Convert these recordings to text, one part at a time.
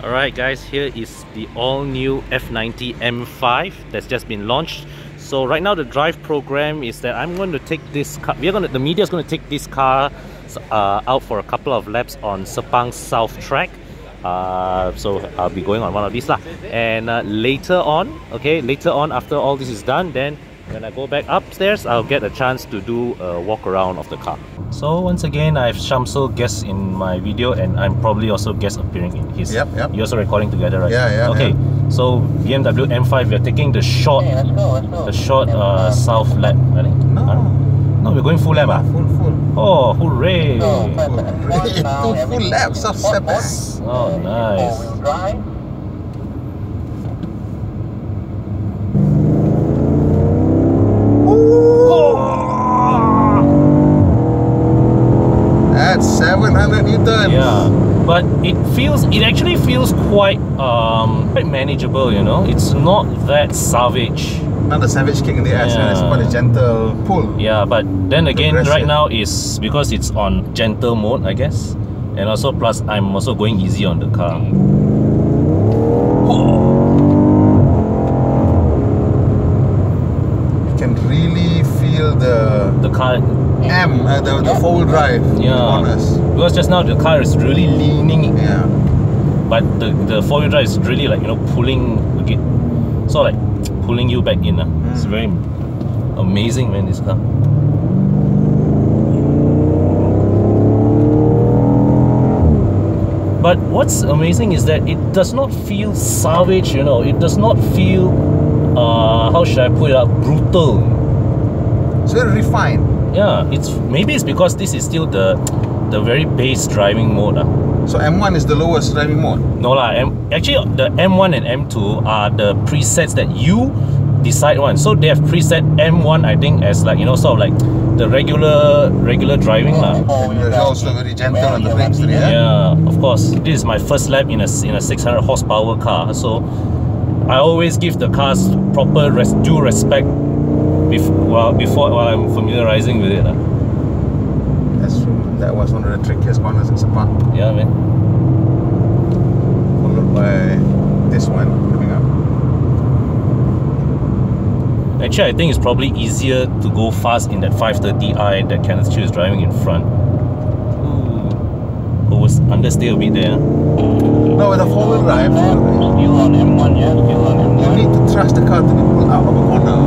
Alright guys, here is the all-new F90 M5 that's just been launched. So right now the drive program is that I'm going to take this car, the media is going to take this car out for a couple of laps on Sepang South track. So I'll be going on one of these lah. And later on after all this is done, then when I go back upstairs, I'll get a chance to do a walk around of the car. So once again, I have Shamsul guest in my video, and I'm probably also guest appearing in his. Yep. You're also recording together, right? Yeah. Okay. So BMW M5, we're taking the short, south lap. I think. No, we're going full lap. Full. Oh, hooray! Full laps of Sepang. Oh, nice. That's 700 newtons. Yeah, but it actually feels quite manageable, you know. It's not that savage. Not a savage kick in the ass, it's quite a gentle pull. Yeah, but then again, right now is because it's on gentle mode, I guess. And also plus I'm also going easy on the car. You can really feel the car the four-wheel drive. Yeah, because just now the car is really leaning. Yeah, but the four-wheel drive is really like, you know, pulling again, so like pulling you back in. It's very amazing, man, this car. But what's amazing is that it does not feel savage, you know. It does not feel how should I put it up, brutal. It's very refined. Yeah, maybe it's because this is still the very base driving mode. So M1 is the lowest driving mode? No lah, actually the M1 and M2 are the presets that you decide on. So they have preset M1, I think, as like, you know, sort of like the regular driving lah. You're also very gentle on the brakes today. Yeah, of course. This is my first lap in a 600 horsepower car, so I always give the cars proper due respect while I'm familiarizing with it. That's true. That was one of the trickiest corners in Sepang. Yeah, man. Followed by this one coming up. Actually, I think it's probably easier to go fast in that 530i that Kenneth Chiu is driving in front. Ooh. Understeer a bit there. No, with a four-wheel drive, still on M1, yeah, still on M1. You need to trust the car to be pulled out of a corner.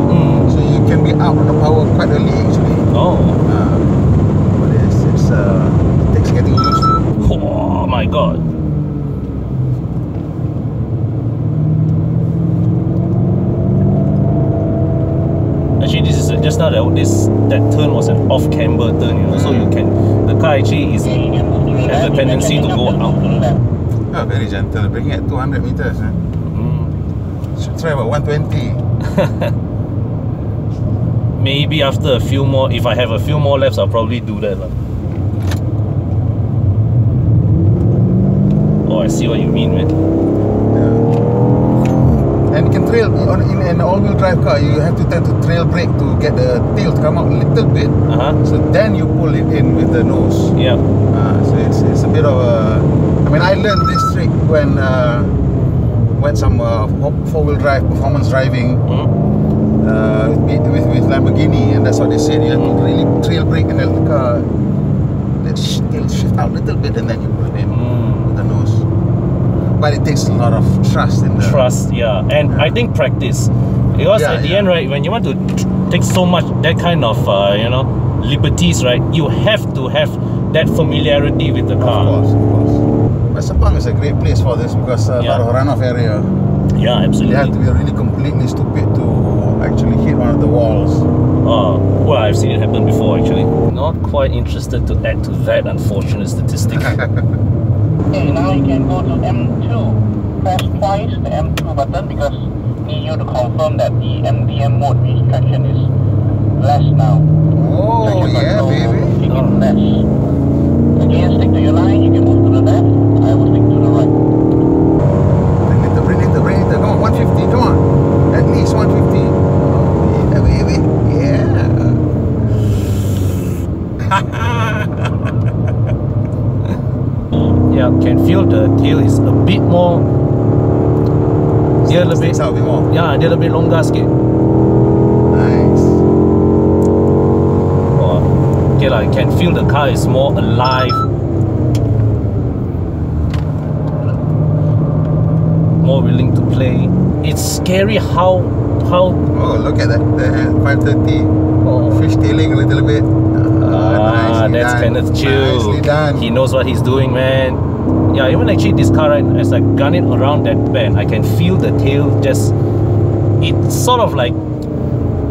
So you can be out on the power quite early actually. Oh. But it takes getting used to. Oh my god. Actually, this is just now that turn was an off-camber turn, you know, so the car actually has a tendency to go out. Oh, very gentle, bringing at 200 meters. Should try about 120. Maybe after a few more, if I have a few more laps, I'll probably do that. Oh, I see what you mean, man. And you can trail in an all-wheel drive car. You have to tend to trail brake to get the tail to come out a little bit. So then you pull it in with the nose. Yeah. So it's a bit of a. I mean, I learned this trick when some four-wheel drive performance driving with Lamborghini, and that's what they said. You have to really trail brake and let the car shift out a little bit, and then you pull it in with the nose. But it takes a lot of trust in the and I think practice, because at the end, right, when you want to take so much that kind of you know, liberties, right, you have to have that familiarity with the car. Of course. But Sepang is a great place for this because a lot of runoff area. Yeah, absolutely. You have to be really completely stupid to actually hit one of the walls. Well, I've seen it happen before actually. Not quite interested to add to that unfortunate statistic. Okay, now you can go to M2. Press twice the M2 button because we need you to confirm that the MDM mode restriction is less now. Oh, yeah, baby. Less. Again, stick to your line, you can move to the left. I will stick to the right. Bring it. Come on, 150, come on. At least 150. Oh, yeah, baby. Yeah. Yeah, can feel the tail is a bit more. Dia lebih, Sticks out a bit more. ya, dia lebih longgar sikit. Nice. Oh, okay lah, I can feel the car is more alive, more willing to play. It's scary how Oh, look at that. The 530 fishtailing a little bit. Nicely that's done. Kenneth Chiu. Nicely done. He knows what he's doing, man. Yeah, even actually this car, right, as I gun it around that bend, I can feel the tail just, it's sort of like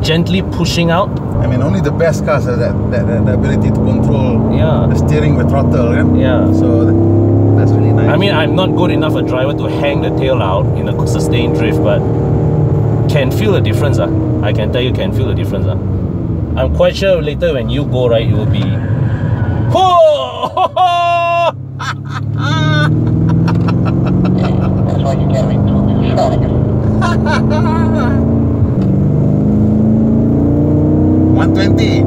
gently pushing out. I mean, only the best cars have that ability to control the steering with throttle, right? Yeah. So that's really nice. I mean, I'm not good enough a driver to hang the tail out in a sustained drift, but can feel the difference. I can tell you, can feel the difference. I'm quite sure later when you go, right, it will be. That's why you get me to shot. 120.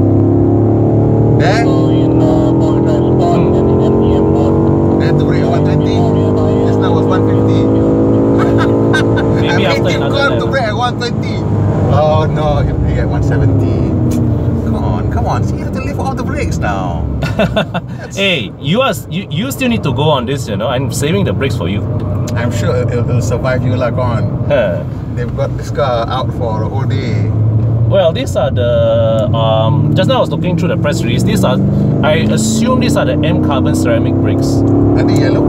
There. So in Walkaround Sport and in MDM mode. There to brake at 120. Just now was 150. Maybe after I'm another to lap. brake at 120. Oh no, you brake at 170. Come on. See, you have to lift all the brakes now. Hey, you still need to go on this, you know. I'm saving the brakes for you. I'm sure it'll survive you like on. They've got this car out for a whole day. Well, these are the just now I was looking through the press release. These are, I assume these are the M carbon ceramic brakes. Are they yellow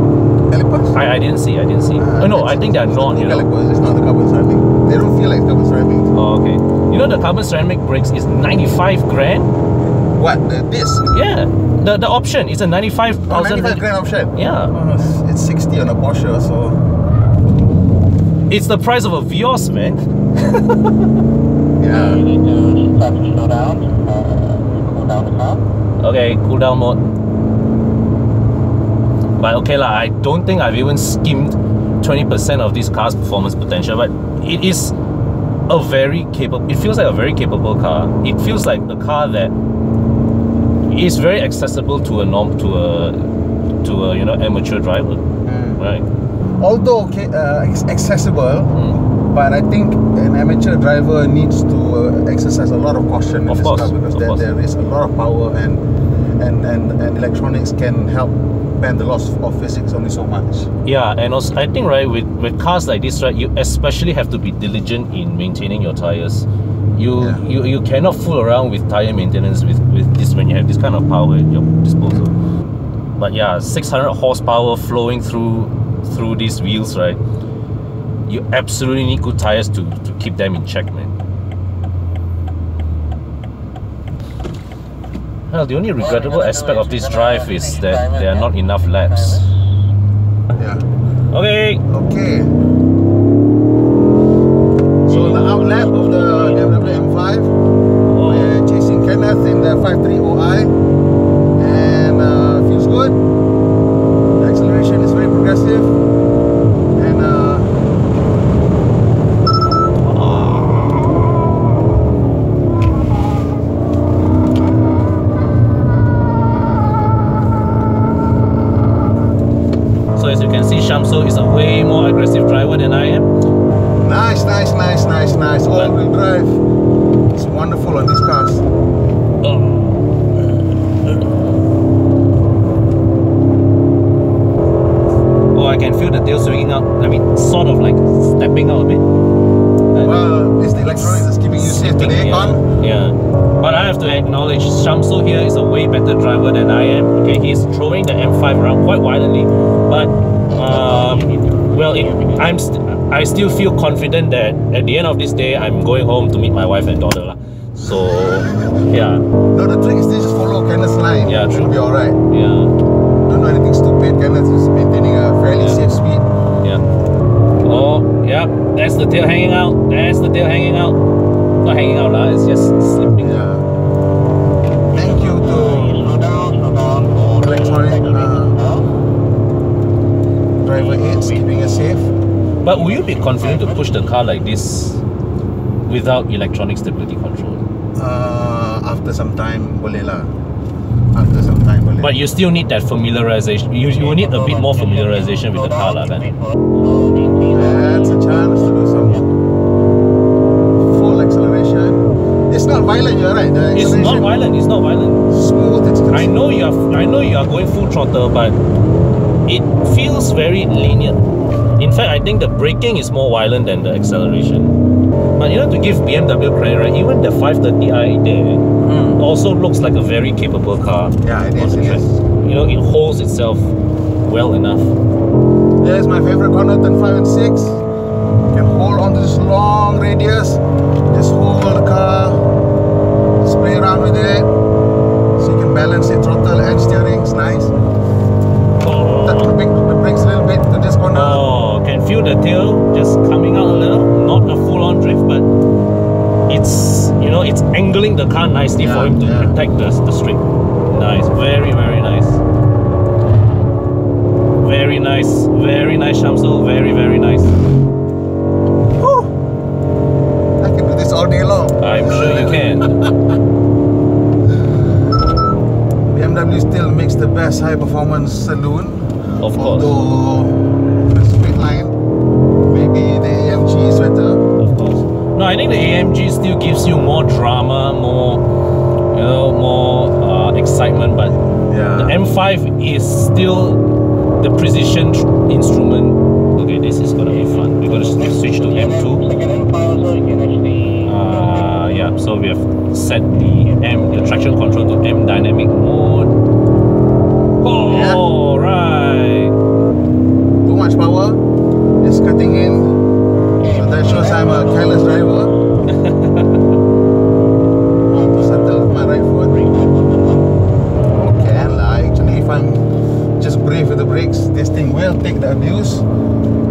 calipers? I didn't see. Oh no, I think they are not yellow. Calipers. It's not the carbon ceramic. They don't feel like carbon ceramic. Oh, okay. You know the carbon ceramic brakes is 95 grand. What? The disc? Yeah, the option is a 95,000. 95 grand option. Yeah. Oh, it's 60 on a Porsche, so It's the price of a Vios, man. yeah. You need to start to slow down, cool down the car. Okay, cooldown mode. But okay lah, I don't think I've even skimmed 20% of this car's performance potential, but it is a very capable, it feels like a very capable car. It feels like a car that is very accessible to a you know, amateur driver, right? Although accessible, but I think an amateur driver needs to exercise a lot of caution in Of this course, car because of course. there is a lot of power and electronics can help bend the laws of physics only so much. Yeah, and also I think, right, with cars like this, right, you especially have to be diligent in maintaining your tires. You cannot fool around with tire maintenance with this when you have this kind of power at your disposal. But yeah, 600 horsepower flowing through these wheels, right? You absolutely need good tires to keep them in check, man. Well, the only regrettable aspect of this drive is that there are not enough laps. Yeah. Okay. Okay. So the outlap of the BMW M5, we're chasing Kenneth in the 530i, and feels good. The acceleration is very progressive, and so as you can see, Shamso is a way more aggressive driver than I am. nice. All-wheel drive. It's wonderful on these cars. Oh, I can feel the tail swinging out. I mean, sort of like stepping out a bit. Well, it's the electronics that's keeping you safe today, Con. Yeah. But I have to acknowledge, Shamso here is a way better driver than I am. Okay, he's throwing the M5 around quite violently, but well, I still feel confident that at the end of this day, I'm going home to meet my wife and daughter lah. So yeah. No, the trick is just follow Kenneth's line. Yeah, true. You'll be alright. Yeah. Don't do anything stupid. Kenneth is maintaining a fairly safe speed. Yeah. Oh, yeah. That's the tail hanging out. That's the tail hanging out. Not hanging out lah. It's just slipping. Yeah. Thank you to Slow down. electronic driver aids keeping us safe. But will you be confident to push the car like this without electronic stability control? After some time, boleh lah. after some time. But you still need that familiarization. You need a bit more familiarization with the car, lah, kan? That's a chance to do some full acceleration. It's not violent, you're right. It's not violent. It's not violent. Smooth. It's I know you are going full throttle, but it feels very linear. In fact, I think the braking is more violent than the acceleration. But you know, to give BMW credit, right? Even the 530i there also looks like a very capable car. Yeah, it is. You know, it holds itself well enough. There's my favorite corner, turn 5 and 6. You can hold on to this long radius. Just hold the car, just play around with it, so you can balance it, throttle and steering. It's nice. The brakes a little bit to this corner. Oh, can feel the tail just coming out a little. Not a full-on drift, but it's, you know, it's angling the car nicely for him to protect the straight. Nice, very nice. Very nice, Shamsul. Very nice. Whew. I can do this all day long. I'm sure you can. BMW still makes the best high-performance saloon. Of course. Although the straight line, maybe the AMG is better. Of course. No, I think the AMG still gives you more drama, more, you know, more excitement. But the M5 is still the precision instrument. Okay, this is gonna be fun. We're gonna switch to M2. Yeah. So we have set the traction control to M dynamic mode. Oh, right. Too much power. It's cutting in. So that shows I'm a careless driver. Want to settle with my right foot. Okay, actually, if I'm just brave with the brakes, this thing will take the abuse.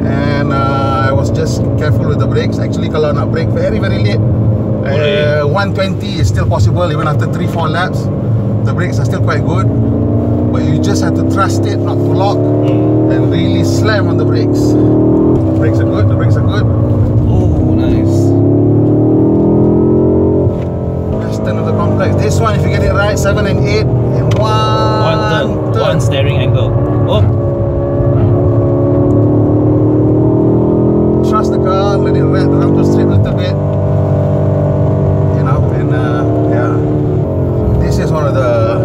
And I was just careful with the brakes. Actually, kalau nak brake very late, 120 is still possible even after 3-4 laps. The brakes are still quite good. But you just have to trust it not to lock and really slam on the brakes. The brakes are good, Oh, nice. Let's turn of the complex. This one, if you get it right, 7 and 8 in one turn. One steering angle. Oh. Trust the car, let it ride around the strip a little bit. You know, and yeah. This is one of the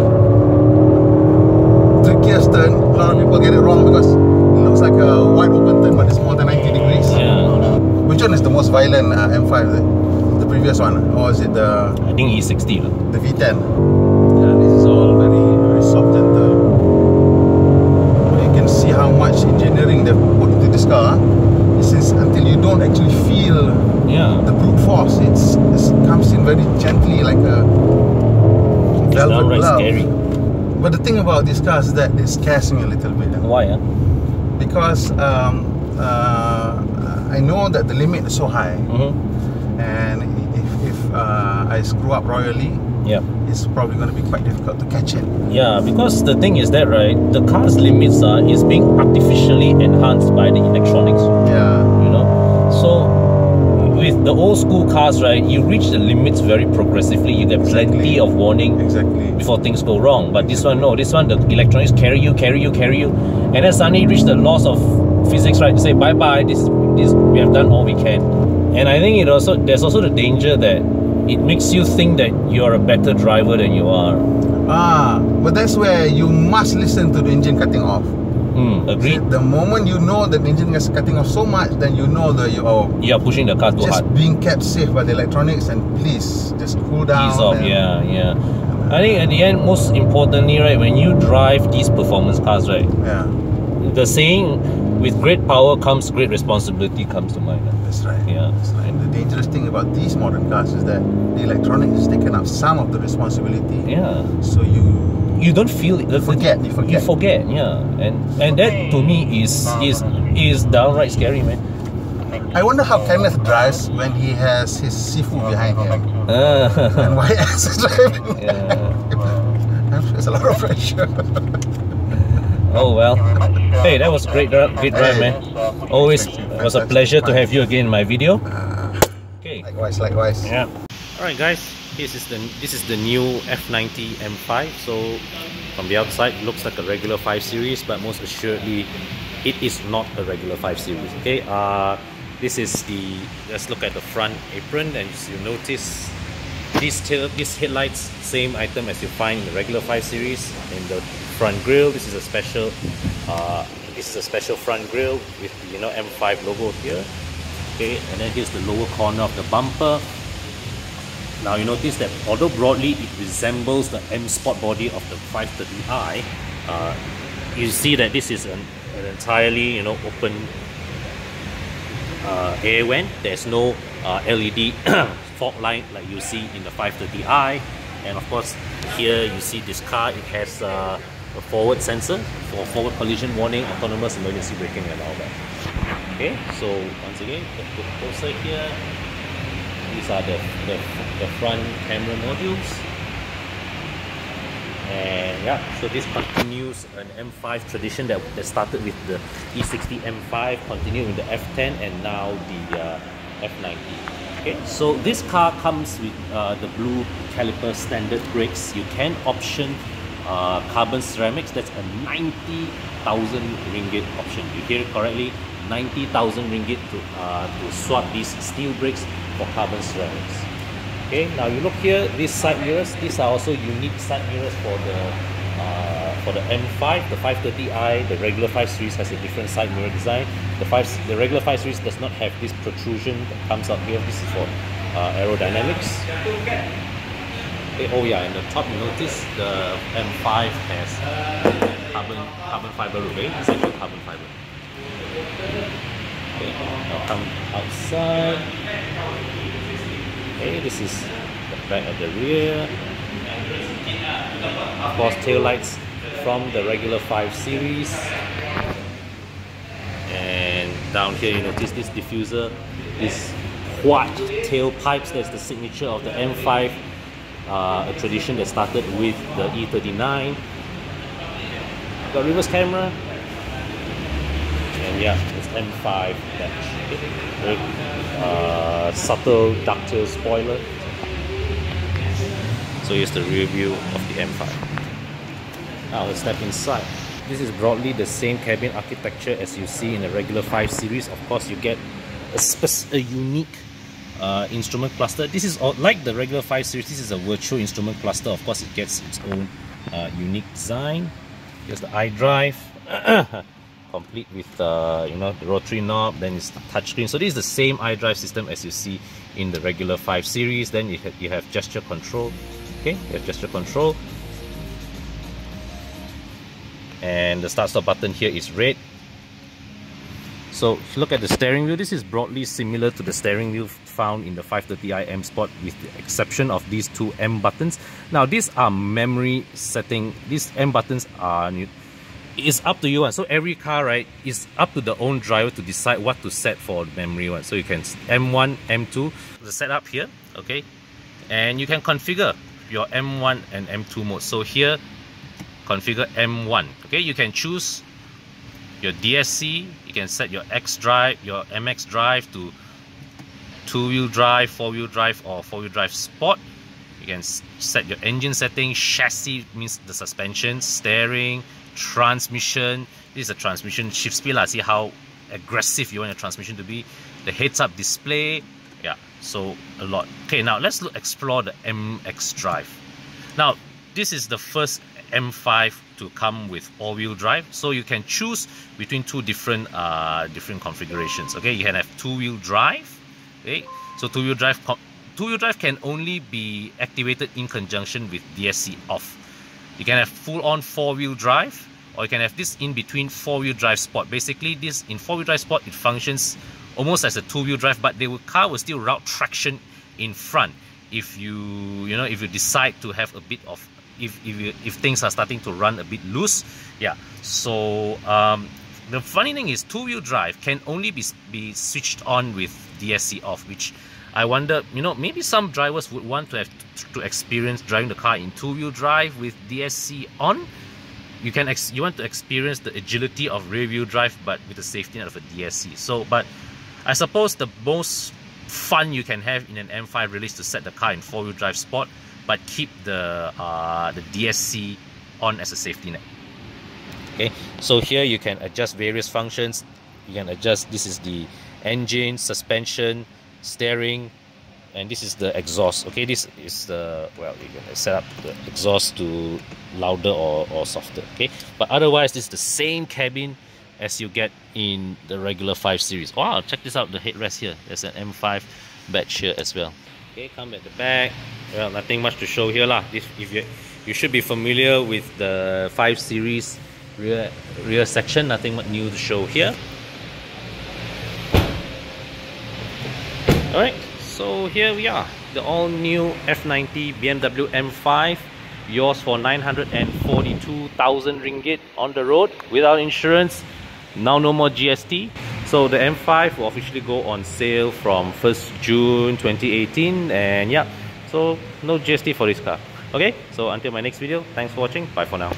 trickiest turn. A lot of people get it wrong because it looks like a wide open turn, but it's more than 90 degrees. Yeah. Which one is the most violent M5? The previous one, or is it the? I think E60. The V10. Yeah, this is all very soft and you can see how much engineering they've put into this car. Since until you don't actually feel the brute force, it comes in very gently like a velvet glove. Scary. But the thing about this car is that it scares me a little bit. Why? Because I know that the limit is so high, and if I screw up royally, it's probably going to be quite difficult to catch it. Yeah, because the thing is that, right, the car's limits is being artificially enhanced by the electronics. Yeah. You know, so with the old school cars, right, you reach the limits very progressively. You get plenty of warning before things go wrong. But this one, no. This one, the electronics carry you, and then suddenly you reach the laws of physics, right, to say bye bye. This we have done all we can. And I think there's also the danger that it makes you think that you're a better driver than you are. But that's where you must listen to the engine cutting off. Agreed. The moment you know that the engine is cutting off so much, then you know that you are pushing the car too hard. Just being kept safe by the electronics, and please just cool down. Ease off, I think at the end, most importantly, right, when you drive these performance cars, right, the saying, with great power comes great responsibility, comes to mind. That's right. Yeah. That's right. And the dangerous thing about these modern cars is that the electronics has taken up some of the responsibility. Yeah. So you don't feel it. You forget. Yeah. And that to me is downright scary, man. I wonder how Kenneth drives when he has his Sifu behind him. And YS is driving. I'm sure it's a lot of pressure. Oh well. Hey, that was great drive, man. Always was a pleasure to have you again in my video. Okay. Likewise. Yeah. Alright guys, This is the new F90 M5. So from the outside, it looks like a regular 5 Series, but most assuredly, it is not a regular 5 Series. Okay, this is the. Let's look at the front apron, and you notice these headlights, same item as you find in the regular 5 Series. In the front grille, this is a special. This is a special front grille with the M5 logo here. Okay, and then here's the lower corner of the bumper. Now you notice that although broadly it resembles the M Sport body of the 530i, you see that this is an entirely open air vent. There's no LED fog light like you see in the 530i, and of course here you see this car, it has a forward sensor for forward collision warning, autonomous emergency braking and all that. Okay, so once again, let's look closer here. These are the front camera modules, and yeah, so this continues an M5 tradition that started with the E60 M5, continued with the F10, and now the F90. Okay, so this car comes with the blue caliper standard brakes. You can option carbon ceramics. That's a 90,000 ringgit option. You hear it correctly, 90,000 ringgit to swap these steel brakes for carbon ceramics. Okay, now you look here, these side mirrors, these are also unique side mirrors for the M5, the 530i. The regular 5 Series has a different side mirror design. The regular 5 Series does not have this protrusion that comes out here. This is for aerodynamics. Okay, oh yeah, in the top you notice the M5 has carbon fiber roof. It's actually carbon fiber. Okay, now come outside. Okay, this is the back at the rear. Of course, tail lights from the regular 5 Series. And down here you notice this diffuser, this quad tailpipes. That's the signature of the M5, a tradition that started with the E39. Got reverse camera. And yeah, it's M5 dash. Very subtle ductile spoiler. So here's the rear view of the M5. Now let's step inside. This is broadly the same cabin architecture as you see in the regular 5 Series. Of course, you get a unique instrument cluster. This is like the regular 5 Series. This is a virtual instrument cluster. Of course, it gets its own unique design. Here's the Idrive, complete with the rotary knob. Then it's the touchscreen. So this is the same Idrive system as you see in the regular 5 Series. Then you have gesture control. Okay, you have gesture control. And the start-stop button here is red. So if you look at the steering wheel, this is broadly similar to the steering wheel found in the 530i M Sport, with the exception of these two M buttons. Now these are memory setting. These M buttons are it's up to you. So every car, right, is up to the own driver to decide what to set for the memory one. So you can M1, M2, the setup here, okay, and you can configure your M1 and M2 mode. So here, configure M1. Okay, you can choose your DSC. You can set your X drive, your MX drive to 2-wheel drive, 4-wheel drive, or 4-wheel drive sport. You can set your engine setting. Chassis means the suspension, steering, transmission. This is a transmission shift speed. See how aggressive you want your transmission to be. The heads-up display. Yeah, so a lot. Okay, now let's explore the MX drive. Now this is the first M5 to come with all-wheel drive, so you can choose between two different configurations. Okay, you can have 2-wheel drive. Okay, so 2-wheel drive can only be activated in conjunction with DSC off. You can have full-on 4-wheel drive, or you can have this in between 4-wheel drive sport. Basically, this in 4-wheel drive sport, it functions almost as a 2-wheel drive, but the car will still route traction in front if you decide to have a bit of if things are starting to run a bit loose. Yeah, so the funny thing is 2-wheel drive can only be switched on with DSC off, which I wonder, maybe some drivers would want to have to experience driving the car in 2-wheel drive with DSC on. You want to experience the agility of rear-wheel drive, but with the safety net of a DSC. So, but I suppose the most fun you can have in an M5 release to set the car in 4-wheel drive sport, but keep the DSC on as a safety net. Okay, so here you can adjust various functions. You can adjust, this is the engine, suspension, steering, and this is the exhaust. Okay, this is the, well, you can set up the exhaust to louder or softer. Okay, but otherwise this is the same cabin as you get in the regular 5 Series. Wow, check this out, the headrest here. There's an M5 badge here as well. Okay, come at the back. Well, nothing much to show here lah. This, if you should be familiar with the 5 Series rear section. Nothing much new to show here. Alright, so here we are, the all new F90 BMW M5, yours for 942,000 ringgit on the road without insurance. Now no more GST. So the M5 will officially go on sale from 1st June 2018, and yeah, so no GST for this car. Okay, so until my next video, thanks for watching, bye for now.